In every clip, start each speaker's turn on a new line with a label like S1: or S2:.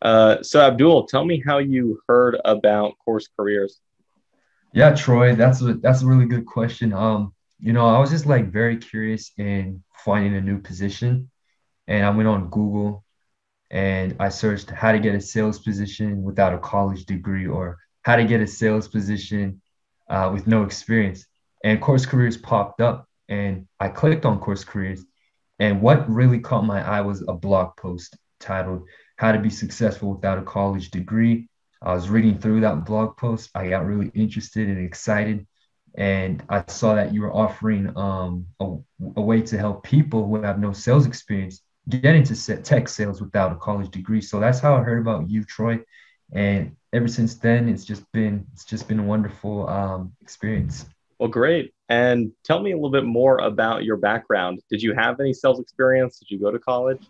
S1: So Abdul, tell me how you heard about course careers.
S2: Yeah, Troy, that's a really good question. I was just like very curious in finding a new position, and I went on Google and I searched how to get a sales position without a college degree or how to get a sales position with no experience. And course careers popped up, and I clicked on course careers. And what really caught my eye was a blog post titled "How to Be Successful Without a College Degree." I was reading through that blog post. I got really interested and excited, and I saw that you were offering a way to help people who have no sales experience get into tech sales without a college degree. So that's how I heard about you, Troy. And ever since then, it's just been a wonderful experience.
S1: Well, great. And tell me a little bit more about your background. Did you have any sales experience? Did you go to college?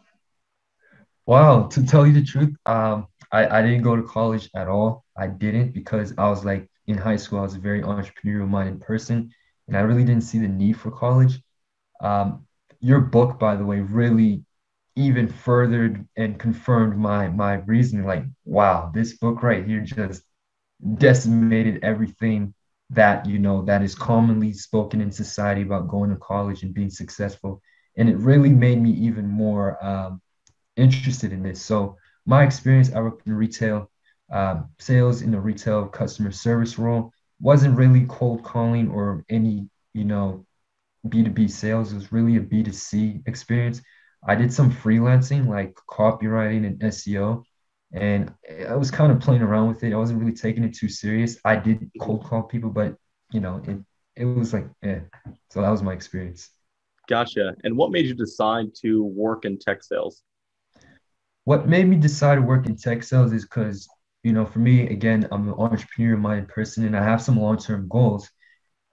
S2: Wow, to tell you the truth, I didn't go to college at all. I didn't because I was like in high school, I was a very entrepreneurial minded person, and I really didn't see the need for college. Um, your book, by the way, really even furthered and confirmed my reasoning. Like, wow, this book right here just decimated everything that is commonly spoken in society about going to college and being successful. And it really made me even more interested in this. So my experience, I worked in retail, sales in the retail customer service role. Wasn't really cold calling or any, you know, B2B sales. It was really a B2C experience. I did some freelancing like copywriting and SEO, and I was kind of playing around with it. I wasn't really taking it too serious. I did
S1: Mhm.
S2: cold call people, but it was like, So that was my experience.
S1: Gotcha. And what made you decide to work in tech sales?
S2: What made me decide to work in tech sales is because, for me, again, I'm an entrepreneur minded person and I have some long-term goals.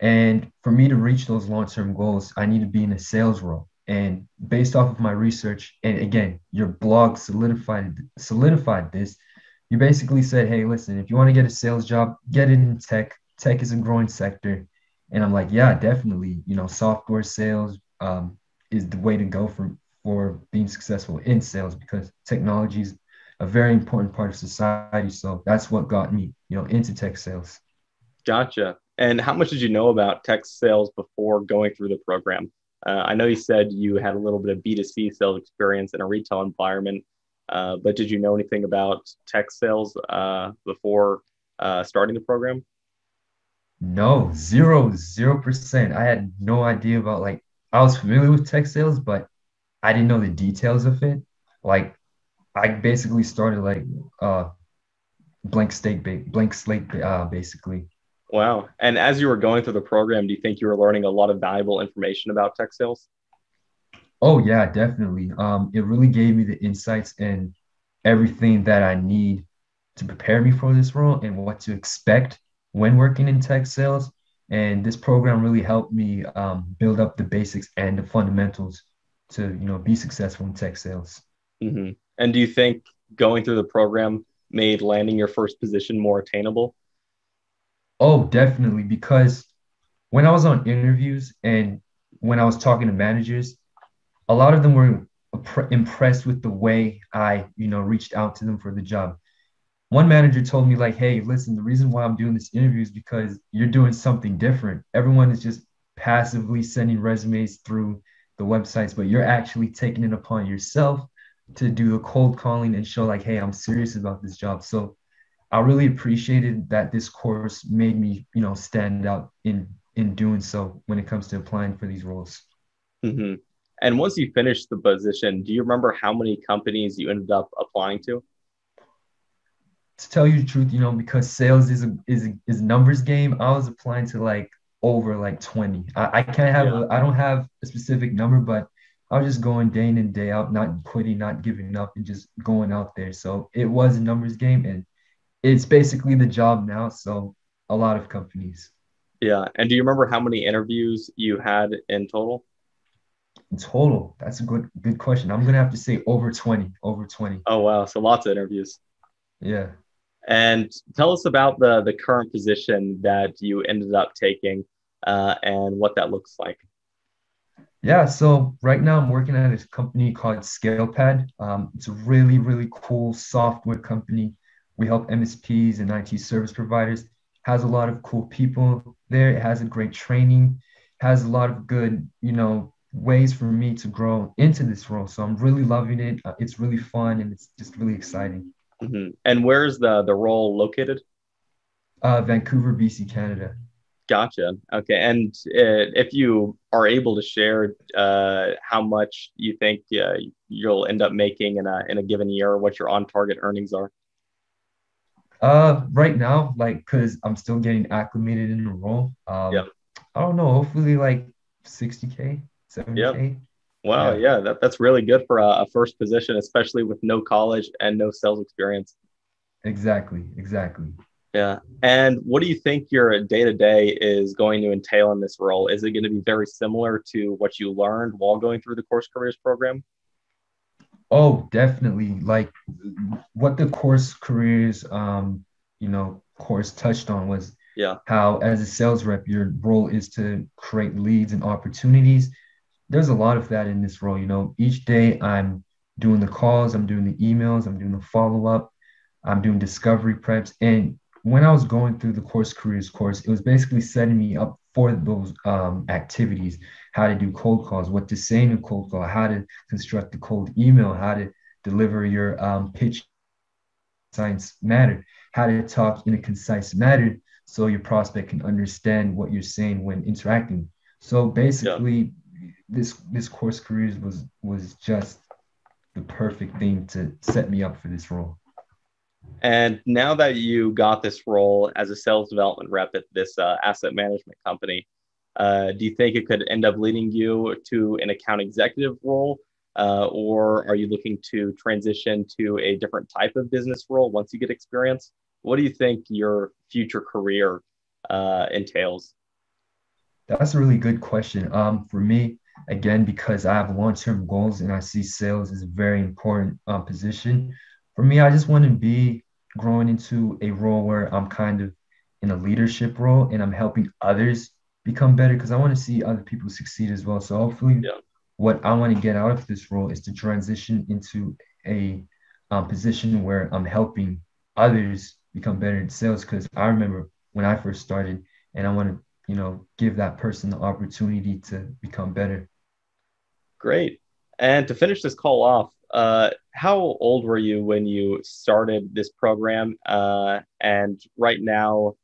S2: And for me to reach those long-term goals, I need to be in a sales role. And based off of my research, and again, your blog solidified this. You basically said, hey, listen, if you want to get a sales job, get it in tech. Tech is a growing sector. And I'm like, yeah, definitely. Software sales is the way to go for being successful in sales because technology is a very important part of society. So that's what got me, into tech sales.
S1: Gotcha. And how much did you know about tech sales before going through the program? I know you said you had a little bit of B2C sales experience in a retail environment, but did you know anything about tech sales before starting the program?
S2: No, 0%. I had no idea about like I was familiar with tech sales, but I didn't know the details of it. Like I basically started like uh blank slate basically.
S1: Wow. And as you were going through the program, do you think you were learning a lot of valuable information about tech sales?
S2: Oh yeah, definitely. It really gave me the insights and everything that I need to prepare me for this role and what to expect when working in tech sales. And this program really helped me build up the basics and the fundamentals to, be successful in tech sales.
S1: Hmm. And do you think going through the program made landing your first position more attainable?
S2: Oh, definitely. Because when I was on interviews and when I was talking to managers, a lot of them were impressed with the way I, reached out to them for the job. One manager told me like, "Hey, listen, the reason why I'm doing this interview is because you're doing something different. Everyone is just passively sending resumes through the websites, but you're actually taking it upon yourself to do the cold calling and show like, hey, I'm serious about this job." So I really appreciated that this course made me, stand out in doing so when it comes to applying for these roles.
S1: Hmm. And once you finished the position, do you remember how many companies you ended up applying to?
S2: To tell you the truth, because sales is a numbers game, I was applying to like over like 20. I can't have
S1: Yeah.
S2: I don't have a specific number, but I was just going day in and day out, not quitting, not giving up, and just going out there. So it was a numbers game, and it's basically the job now. So a lot of companies.
S1: Yeah. And do you remember how many interviews you had in total?
S2: In total, that's a good question. I'm gonna have to say over 20, over 20.
S1: Oh, wow. So lots of interviews.
S2: Yeah.
S1: And tell us about the current position that you ended up taking and what that looks like.
S2: Yeah, so right now I'm working at a company called ScalePad. It's a really, really cool software company. We help MSPs and IT service providers. Has a lot of cool people there. It has a great training, has a lot of good, ways for me to grow into this role. So I'm really loving it. It's really fun and it's just really exciting.
S1: And where's the role located?
S2: Vancouver, BC, Canada.
S1: Gotcha. Okay. And if you are able to share how much you think you'll end up making in a given year, or what your on target earnings are.
S2: Right now, like, cause I'm still getting acclimated in the role.
S1: Yeah.
S2: I don't know, hopefully like 60K,
S1: Yeah.
S2: 70K.
S1: Wow.
S2: Yeah,
S1: Yeah. That's really good for a first position, especially with no college and no sales experience.
S2: exactly, exactly.
S1: Yeah. And what do you think your day to day is going to entail in this role? Is it going to be very similar to what you learned while going through the course careers program?
S2: Oh, definitely. Like what the course careers course touched on was
S1: Yeah.
S2: how as a sales rep, your role is to create leads and opportunities. There's a lot of that in this role. Each day I'm doing the calls, I'm doing the emails, I'm doing the follow-up, I'm doing discovery preps. And when I was going through the course careers course, it was basically setting me up for those activities, how to do cold calls, what to say in a cold call, how to construct a cold email, how to deliver your pitch science matter, how to talk in a concise manner so your prospect can understand what you're saying when interacting. So
S1: Yeah.
S2: basically, this course careers was just the perfect thing to set me up for this role.
S1: And now that you got this role as a sales development rep at this asset management company, do you think it could end up leading you to an account executive role? Or are you looking to transition to a different type of business role once you get experience? What do you think your future career entails?
S2: That's a really good question. For me, again, because I have long-term goals and I see sales as a very important position. For me, I just want to be growing into a role where I'm kind of in a leadership role and I'm helping others become better because I want to see other people succeed as well. So hopefully,
S1: Yeah.
S2: what I want to get out of this role is to transition into a position where I'm helping others become better in sales. Because I remember when I first started, and I want to give that person the opportunity to become better.
S1: Great. And to finish this call off, how old were you when you started this program? And right now,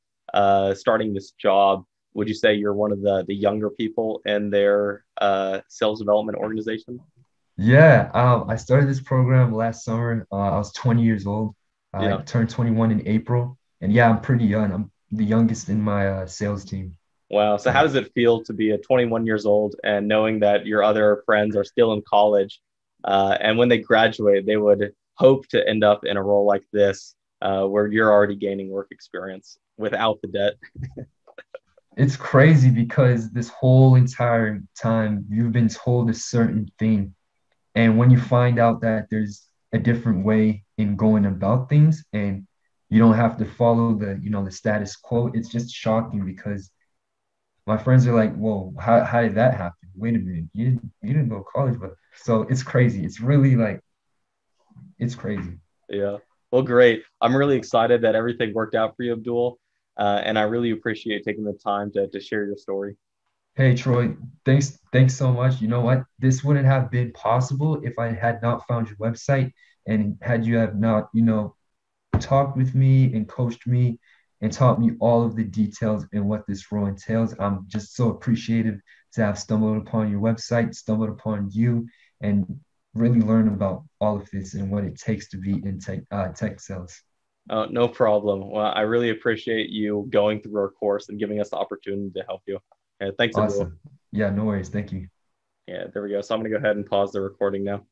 S1: starting this job, would you say you're one of the younger people in their sales development organization?
S2: Yeah, I started this program last summer. I was 20 years old. I
S1: Yeah.
S2: turned 21 in April, and yeah, I'm pretty young. I'm the youngest in my sales team.
S1: Wow. So how
S2: Yeah.
S1: does it feel to be a 21 years old and knowing that your other friends are still in college, and when they graduate, they would hope to end up in a role like this, where you're already gaining work experience without the debt?
S2: It's crazy because this whole entire time you've been told a certain thing. And when you find out that there's a different way in going about things and you don't have to follow the status quo, it's just shocking because my friends are like, whoa, how did that happen? Wait a minute, you didn't go to college, but so it's crazy. It's really like it's crazy.
S1: Yeah. Well, great. I'm really excited that everything worked out for you, Abdul. And I really appreciate taking the time to share your story.
S2: Hey Troy, thanks so much. You know what? This wouldn't have been possible if I had not found your website and had you have not, talked with me and coached me and taught me all of the details and what this role entails. I'm just so appreciative to have stumbled upon your website, stumbled upon you, and really learn about all of this and what it takes to be in tech sales.
S1: No problem. Well, I really appreciate you going through our course and giving us the opportunity to help you. Thanks, Abdul.
S2: Awesome. Yeah, no worries. Thank you.
S1: Yeah, there we go. So I'm going to go ahead and pause the recording now.